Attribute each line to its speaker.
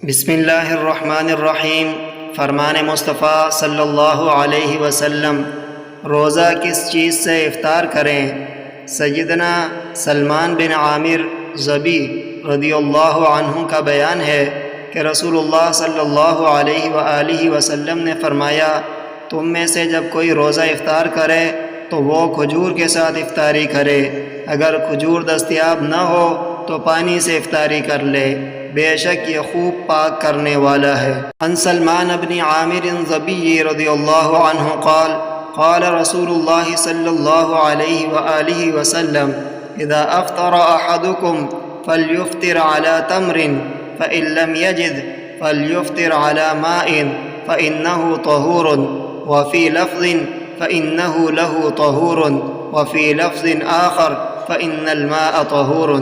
Speaker 1: بسم اللہ الرحمن الرحیم۔ فرمان مصطفیٰ صلی اللہ علیہ وسلم، روزہ کس چیز سے افطار کریں؟ سیدنا سلمان بن عامر ضبی رضی اللہ عنہ کا بیان ہے کہ رسول اللہ صلی اللہ علیہ وآلہ وسلم نے فرمایا، تم میں سے جب کوئی روزہ افطار کرے تو وہ کھجور کے ساتھ افطاری کرے، اگر کھجور دستیاب نہ ہو تو پانی سے افطاری کر لے، بے شک یہ خوب پاک کرنے والا ہے۔ عن سلمان بن عامر ضبی رضی اللہ عنہ قال قال رسول اللہ صلی اللہ علیہ وآلہ وسلم، اذا افطر احدکم فلیفطر على تمر فإن لم يجد فلیفطر على ماء فإنه طہور، وفی لفظ فإنه له طہور، وفی لفظ آخر فإن الماء طہور۔